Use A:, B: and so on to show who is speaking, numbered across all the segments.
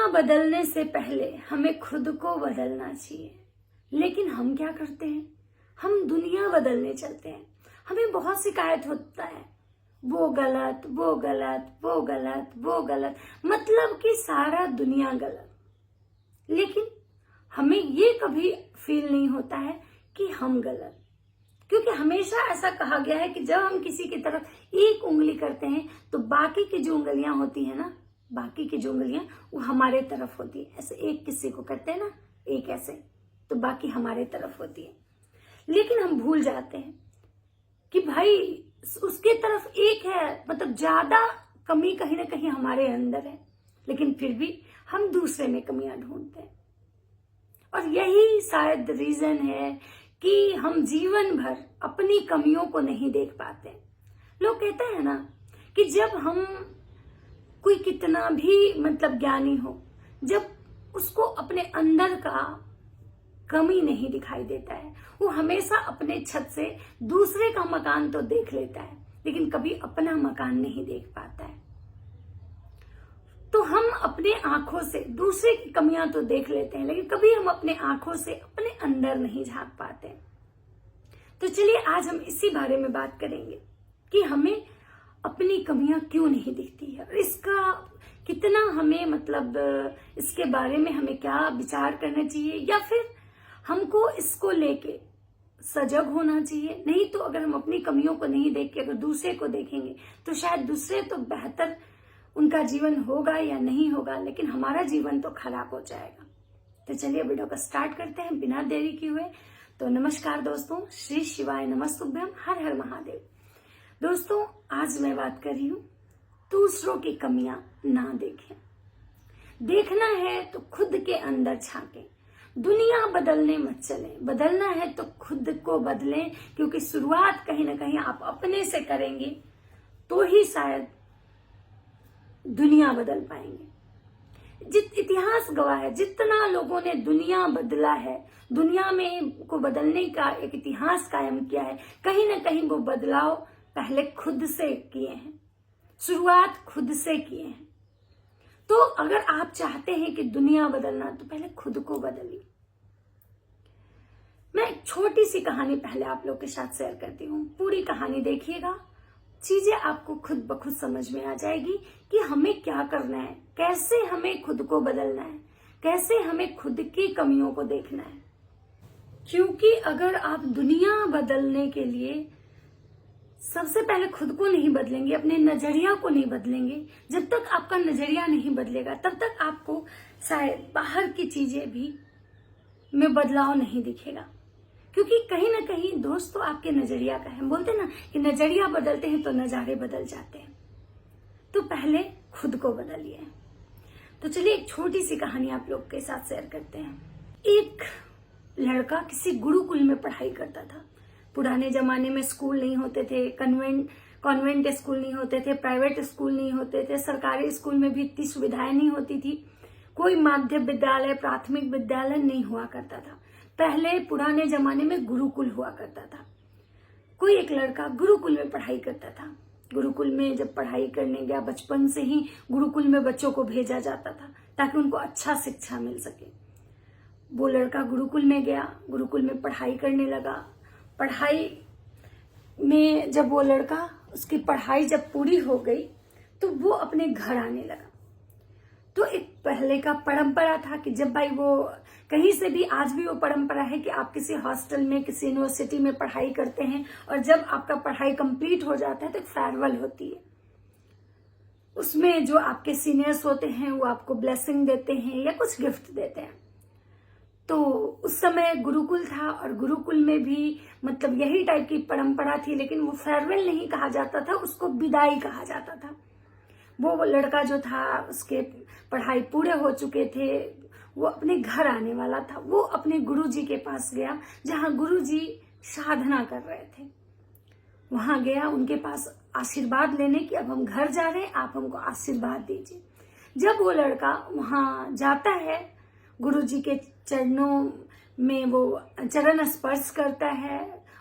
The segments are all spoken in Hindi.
A: दुनिया बदलने से पहले हमें खुद को बदलना चाहिए। लेकिन हम क्या करते हैं, हम दुनिया बदलने चलते हैं। हमें बहुत शिकायत होता है, वो गलत, वो गलत, वो गलत, वो गलत, मतलब कि सारा दुनिया गलत। लेकिन हमें ये कभी फील नहीं होता है कि हम गलत, क्योंकि हमेशा ऐसा कहा गया है कि जब हम किसी की तरफ एक उंगली करते हैं तो बाकी की जो उंगलियां होती है ना, बाकी की जो उंगलियां वो हमारे तरफ होती है। ऐसे एक किसी को करते हैं ना, एक ऐसे, तो बाकी हमारे तरफ होती है। लेकिन हम भूल जाते हैं कि भाई उसके तरफ एक है, मतलब ज्यादा कमी कहीं ना कहीं हमारे अंदर है, लेकिन फिर भी हम दूसरे में कमियां ढूंढते हैं। और यही शायद रीजन है कि हम जीवन भर अपनी कमियों को नहीं देख पाते। लोग कहते हैं ना कि जब हम कोई कितना भी मतलब ज्ञानी हो, जब उसको अपने अंदर का कमी नहीं दिखाई देता है, वो हमेशा अपने छत से दूसरे का मकान तो देख लेता है, लेकिन कभी अपना मकान नहीं देख पाता है। तो हम अपने आंखों से दूसरे की कमियां तो देख लेते हैं, लेकिन कभी हम अपने आंखों से अपने अंदर नहीं झांक पाते। तो चलिए आज हम इसी बारे में बात करेंगे कि हमें अपनी कमियां क्यों नहीं दिखती है, और इसका कितना हमें मतलब इसके बारे में हमें क्या विचार करना चाहिए, या फिर हमको इसको लेके सजग होना चाहिए। नहीं तो अगर हम अपनी कमियों को नहीं देख के अगर दूसरे को देखेंगे तो शायद दूसरे तो बेहतर उनका जीवन होगा या नहीं होगा, लेकिन हमारा जीवन तो खराब हो जाएगा। तो चलिए वीडियो को स्टार्ट करते हैं बिना देरी किए हुए। तो नमस्कार दोस्तों, श्री शिवाय नमस्तुभ्यम, हर हर महादेव। दोस्तों आज मैं बात कर रही हूं दूसरों की कमियां ना देखें। देखना है तो खुद के अंदर झांकें। दुनिया बदलने मत चले, बदलना है तो खुद को बदलें, क्योंकि शुरुआत कहीं ना कहीं आप अपने से करेंगे तो ही शायद दुनिया बदल पाएंगे। इतिहास गवाह है, जितना लोगों ने दुनिया बदला है, दुनिया में को बदलने का एक इतिहास कायम किया है, कहीं ना कहीं वो बदलाव पहले खुद से किए हैं, शुरुआत खुद से किए हैं। तो अगर आप चाहते हैं कि दुनिया बदलना, तो पहले खुद को बदलिए। मैं एक छोटी सी कहानी पहले आप लोग के साथ शेयर करती हूँ, पूरी कहानी देखिएगा, चीजें आपको खुद ब खुद समझ में आ जाएगी कि हमें क्या करना है, कैसे हमें खुद को बदलना है, कैसे हमें खुद की कमियों को देखना है। क्योंकि अगर आप दुनिया बदलने के लिए सबसे पहले खुद को नहीं बदलेंगे, अपने नजरिया को नहीं बदलेंगे, जब तक आपका नजरिया नहीं बदलेगा तब तक आपको शायद बाहर की चीजें भी में बदलाव नहीं दिखेगा। क्योंकि कहीं ना कहीं दोस्त तो आपके नजरिया का है। बोलते ना कि नजरिया बदलते हैं तो नजारे बदल जाते हैं। तो पहले खुद को बदलिए। तो चलिए एक छोटी सी कहानी आप लोग के साथ शेयर करते हैं। एक लड़का किसी गुरुकुल में पढ़ाई करता था। पुराने जमाने में स्कूल नहीं होते थे, कॉन्वेंट स्कूल नहीं होते थे, प्राइवेट स्कूल नहीं होते थे, सरकारी स्कूल में भी इतनी सुविधाएं नहीं होती थी, कोई माध्यमिक विद्यालय, प्राथमिक विद्यालय नहीं हुआ करता था। पहले पुराने जमाने में गुरुकुल हुआ करता था। कोई एक लड़का गुरुकुल में पढ़ाई करता था। गुरुकुल में जब पढ़ाई करने गया, बचपन से ही गुरुकुल में बच्चों को भेजा जाता था ताकि उनको अच्छा शिक्षा मिल सके। वो लड़का गुरुकुल में गया, गुरुकुल में पढ़ाई करने लगा। पढ़ाई में जब वो लड़का, उसकी पढ़ाई जब पूरी हो गई तो वो अपने घर आने लगा। तो एक पहले का परंपरा था कि जब भाई वो कहीं से भी, आज भी वो परंपरा है कि आप किसी हॉस्टल में, किसी यूनिवर्सिटी में पढ़ाई करते हैं और जब आपका पढ़ाई कंप्लीट हो जाता है तो फेयरवेल होती है। उसमें जो आपके सीनियर्स होते हैं वो आपको ब्लेसिंग देते हैं या कुछ गिफ्ट देते हैं। तो उस समय गुरुकुल था और गुरुकुल में भी मतलब यही टाइप की परंपरा थी, लेकिन वो फेयरवेल नहीं कहा जाता था, उसको विदाई कहा जाता था। वो लड़का जो था, उसके पढ़ाई पूरे हो चुके थे, वो अपने घर आने वाला था। वो अपने गुरुजी के पास गया जहां गुरुजी साधना कर रहे थे। वहां गया उनके पास आशीर्वाद लेने की, अब हम घर जा रहे हैं, आप हमको आशीर्वाद दीजिए। जब वो लड़का वहां जाता है, गुरुजी के चरणों में वो चरण स्पर्श करता है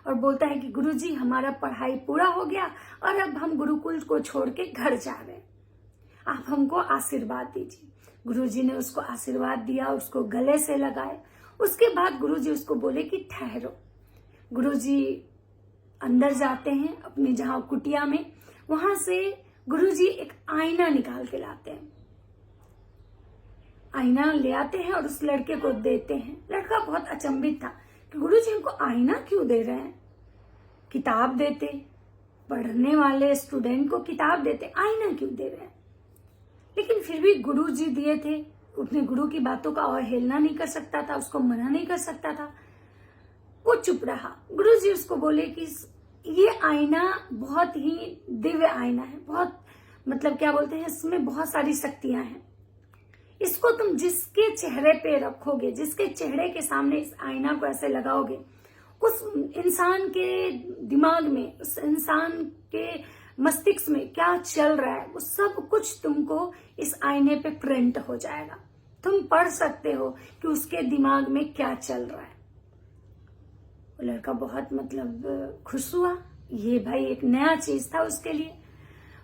A: और बोलता है कि गुरुजी हमारा पढ़ाई पूरा हो गया और अब हम गुरुकुल को छोड़ के घर जा रहे हैं, आप हमको आशीर्वाद दीजिए। गुरुजी ने उसको आशीर्वाद दिया, उसको गले से लगाए। उसके बाद गुरुजी उसको बोले कि ठहरो। गुरुजी अंदर जाते हैं अपने जहां कुटिया में, वहां से गुरुजी एक आईना निकाल के लाते हैं। आईना ले आते हैं और उस लड़के को देते हैं। लड़का बहुत अचंभित था कि गुरुजी हमको आईना क्यों दे रहे हैं, किताब देते, पढ़ने वाले स्टूडेंट को किताब देते, आईना क्यों दे रहे हैं। लेकिन फिर भी गुरुजी दिए थे, अपने गुरु की बातों का अवहेलना नहीं कर सकता था, उसको मना नहीं कर सकता था, वो चुप रहा। गुरुजी उसको बोले कि ये आईना बहुत ही दिव्य आईना है, बहुत मतलब क्या बोलते हैं, इसमें बहुत सारी शक्तियां हैं। इसको तुम जिसके चेहरे पे रखोगे, जिसके चेहरे के सामने इस आईना को ऐसे लगाओगे, उस इंसान के दिमाग में, उस इंसान के मस्तिष्क में क्या चल रहा है, वो सब कुछ तुमको इस आईने पे प्रिंट हो जाएगा। तुम पढ़ सकते हो कि उसके दिमाग में क्या चल रहा है। वो लड़का बहुत मतलब खुश हुआ, ये भाई एक नया चीज था उसके लिए।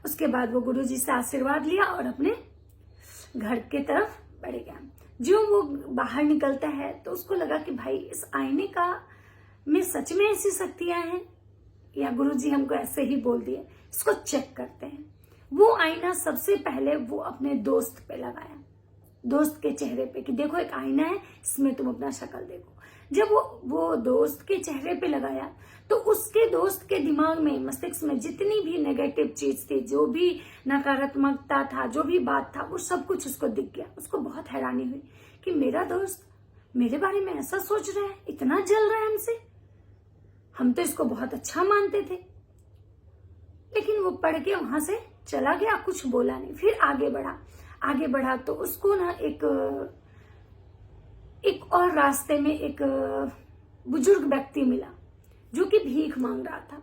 A: उसके बाद वो गुरुजी से आशीर्वाद लिया और अपने घर के तरफ बढ़ गया। जो वो बाहर निकलता है तो उसको लगा कि भाई इस आईने का में सच में ऐसी शक्तियां हैं या गुरुजी हमको ऐसे ही बोल दिए, इसको चेक करते हैं। वो आईना सबसे पहले वो अपने दोस्त पे लगाया, दोस्त के चेहरे पे, कि देखो एक आईना है, इसमें तुम अपना शक्ल देखो। जब वो दोस्त के चेहरे पे लगाया तो उसके दोस्त के दिमाग में, मस्तिष्क में जितनी भी नेगेटिव चीज थी, जो भी नकारात्मकता था, जो भी बात था, वो सब कुछ उसको दिख गया। उसको बहुत हैरानी हुई कि मेरा दोस्त मेरे बारे में ऐसा सोच रहा है, इतना जल रहा है हमसे, हम तो इसको बहुत अच्छा मानते थे। लेकिन वो पढ़ के वहां से चला गया, कुछ बोला नहीं। फिर आगे बढ़ा तो उसको ना एक और रास्ते में एक बुजुर्ग व्यक्ति मिला जो कि भीख मांग रहा था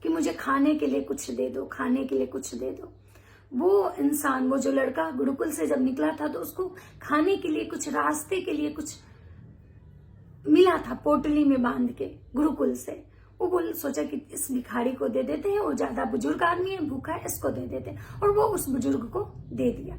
A: कि मुझे खाने के लिए कुछ दे दो, खाने के लिए कुछ दे दो। वो इंसान, वो जो लड़का गुरुकुल से जब निकला था तो उसको खाने के लिए कुछ, रास्ते के लिए कुछ मिला था पोटली में बांध के गुरुकुल से। वो सोचा कि इस भिखारी को दे देते हैं, वो ज्यादा बुजुर्ग आदमी है, भूखा है, इसको दे देते हैं। और वो उस बुजुर्ग को दे दिया।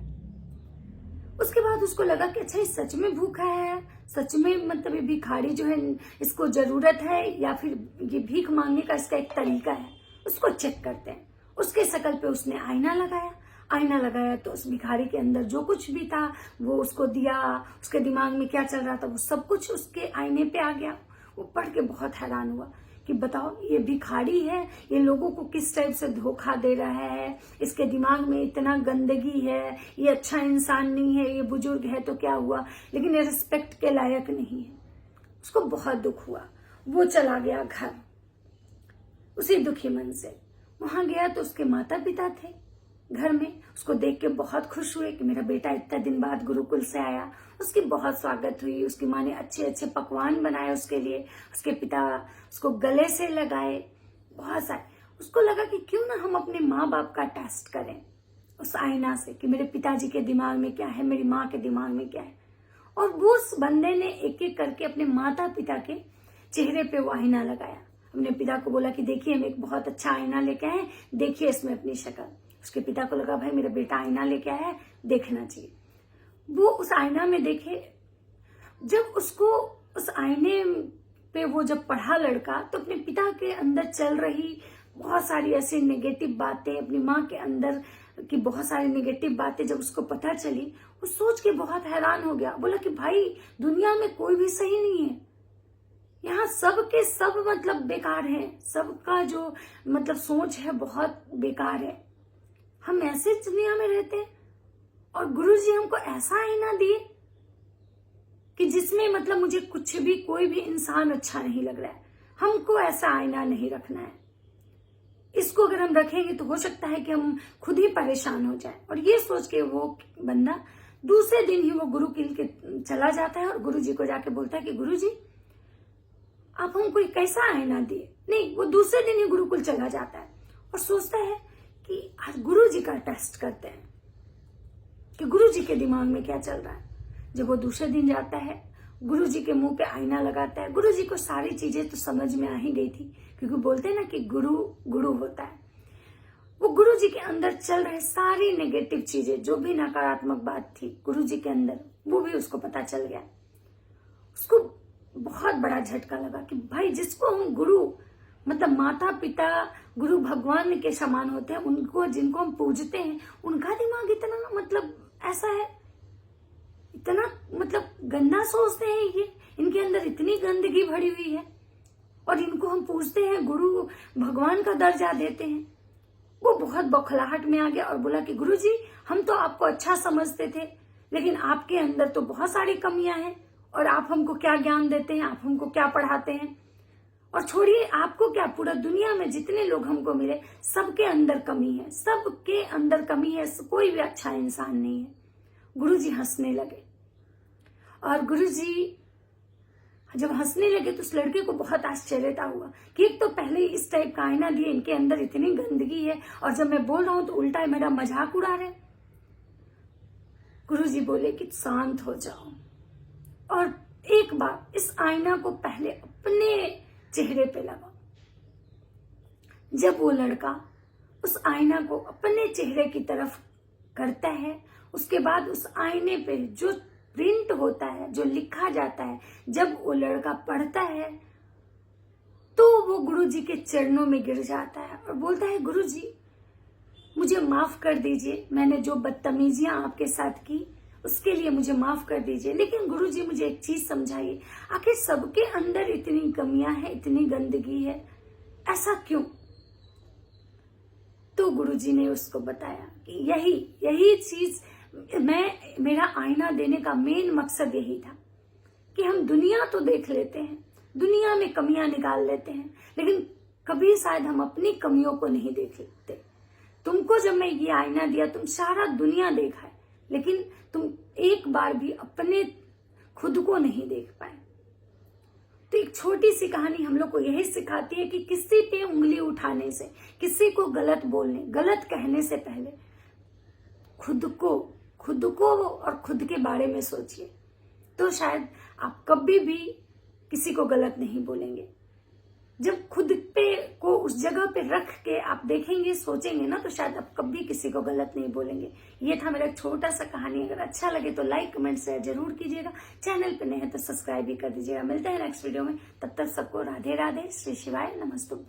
A: उसके बाद उसको लगा कि अच्छा ये सच में भूखा है, सच में मतलब ये भिखारी जो है इसको जरूरत है या फिर ये भीख मांगने का इसका एक तरीका है, उसको चेक करते हैं। उसके शकल पे उसने आईना लगाया तो उस भिखारी के अंदर जो कुछ भी था वो उसको दिया। उसके दिमाग में क्या चल रहा था वो सब कुछ उसके आईने पे आ गया। वो पढ़ के बहुत हैरान हुआ कि बताओ ये भिखारी है, ये लोगों को किस टाइप से धोखा दे रहा है, इसके दिमाग में इतना गंदगी है, ये अच्छा इंसान नहीं है, ये बुजुर्ग है तो क्या हुआ, लेकिन ये रिस्पेक्ट के लायक नहीं है। उसको बहुत दुख हुआ। वो चला गया घर उसी दुखी मन से। वहां गया तो उसके माता पिता थे घर में। उसको देख के बहुत खुश हुए कि मेरा बेटा इतना दिन बाद गुरुकुल से आया। उसकी बहुत स्वागत हुई। उसकी माँ ने अच्छे अच्छे पकवान बनाए उसके लिए। उसके पिता उसको गले से लगाए बहुत सारे। उसको लगा कि क्यों ना हम अपने माँ बाप का टेस्ट करें उस आईना से कि मेरे पिताजी के दिमाग में क्या है, मेरी माँ के दिमाग में क्या है। और वो उस बंदे ने एक एक करके अपने माता पिता के चेहरे पे वो आईना लगाया। अपने पिता को बोला कि देखिए हम एक बहुत अच्छा आईना लेके आए, देखिए इसमें अपनी शक्ल। उसके पिता को लगा भाई मेरा बेटा आईना लेके आया है, देखना चाहिए। वो उस आईना में देखे। जब उसको उस आईने पे वो जब पढ़ा लड़का, तो अपने पिता के अंदर चल रही बहुत सारी ऐसी नेगेटिव बातें, अपनी माँ के अंदर की बहुत सारी नेगेटिव बातें जब उसको पता चली, वो सोच के बहुत हैरान हो गया। बोला कि भाई दुनिया में कोई भी सही नहीं है, यहाँ सब के सब मतलब बेकार है, सबका जो मतलब सोच है बहुत बेकार है। हम ऐसे दुनिया में रहते हैं और गुरुजी हमको ऐसा आईना दिए कि जिसमें मतलब मुझे कुछ भी, कोई भी इंसान अच्छा नहीं लग रहा है। हमको ऐसा आईना नहीं रखना है। इसको अगर हम रखेंगे तो हो सकता है कि हम खुद ही परेशान हो जाए। और ये सोच के वो बंदा दूसरे दिन ही वो गुरुकुल के चला जाता है और गुरुजी को जाके बोलता है कि गुरुजी आप हमको एक कैसा आईना दिए। नहीं, वो दूसरे दिन ही गुरुकुल चला जाता है और सोचता है कि आज गुरुजी का टेस्ट करते हैं कि गुरुजी के दिमाग में क्या चल रहा है। जब वो दूसरे दिन जाता है, गुरुजी के मुंह पे आईना लगाता है। गुरुजी को सारी चीजें तो समझ में आ ही गई थी, क्योंकि बोलते हैं ना कि गुरु गुरु होता है। वो गुरु जी के अंदर चल रहे सारी नेगेटिव चीजें, जो भी नकारात्मक बात थी गुरु जी के अंदर, वो भी उसको पता चल गया। उसको बहुत बड़ा झटका लगा कि भाई जिसको हम गुरु मतलब माता पिता गुरु भगवान के समान होते हैं, उनको जिनको हम पूजते हैं, उनका दिमाग इतना मतलब ऐसा है, इतना मतलब गंदा सोचते हैं ये, इनके अंदर इतनी गंदगी भरी हुई है और इनको हम पूजते हैं, गुरु भगवान का दर्जा देते हैं। वो बहुत बौखलाहट में आ गया और बोला कि गुरु जी हम तो आपको अच्छा समझते थे, लेकिन आपके अंदर तो बहुत सारी कमियां हैं और आप हमको क्या ज्ञान देते हैं, आप हमको क्या पढ़ाते हैं। और छोड़िए आपको क्या, पूरा दुनिया में जितने लोग हमको मिले सबके अंदर कमी है, सबके अंदर कमी है, कोई भी अच्छा इंसान नहीं है। गुरुजी हंसने लगे और गुरुजी जब हंसने लगे तो उस लड़के को बहुत आश्चर्यता हुआ कि एक तो पहले इस टाइप का आईना दिए, इनके अंदर इतनी गंदगी है और जब मैं बोल रहा हूं तो उल्टा मेरा मजाक उड़ा रहे। गुरुजी बोले कि शांत हो जाओ और एक बार इस आईना को पहले अपने चेहरे पे लगाओ। जब वो लड़का उस आईना को अपने चेहरे की तरफ करता है, उसके बाद उस आईने पे जो प्रिंट होता है, जो लिखा जाता है, जब वो लड़का पढ़ता है तो वो गुरुजी के चरणों में गिर जाता है और बोलता है गुरुजी मुझे माफ कर दीजिए, मैंने जो बदतमीजियां आपके साथ की उसके लिए मुझे माफ कर दीजिए, लेकिन गुरुजी मुझे एक चीज समझाइए, आखिर सबके अंदर इतनी कमियां हैं, इतनी गंदगी है, ऐसा क्यों? तो गुरुजी ने उसको बताया कि यही चीज मेरा आईना देने का मेन मकसद यही था कि हम दुनिया तो देख लेते हैं, दुनिया में कमियां निकाल लेते हैं, लेकिन कभी शायद हम अपनी कमियों को नहीं देख लेते। तुमको जब मैं ये आईना दिया तुम सारा दुनिया देखा है, लेकिन तुम एक बार भी अपने खुद को नहीं देख पाए। तो एक छोटी सी कहानी हम लोग को यही सिखाती है कि किसी पे उंगली उठाने से, किसी को गलत बोलने, गलत कहने से पहले खुद को और खुद के बारे में सोचिए, तो शायद आप कभी भी किसी को गलत नहीं बोलेंगे। जब खुद पे को उस जगह पे रख के आप देखेंगे, सोचेंगे ना, तो शायद आप कभी किसी को गलत नहीं बोलेंगे। ये था मेरा छोटा सा कहानी। अगर अच्छा लगे तो लाइक कमेंट शेयर जरूर कीजिएगा। चैनल पे नए हैं तो सब्सक्राइब भी कर दीजिएगा। मिलते हैं नेक्स्ट वीडियो में, तब तक सबको राधे राधे, श्री शिवाय, नमस्तुभ्यं।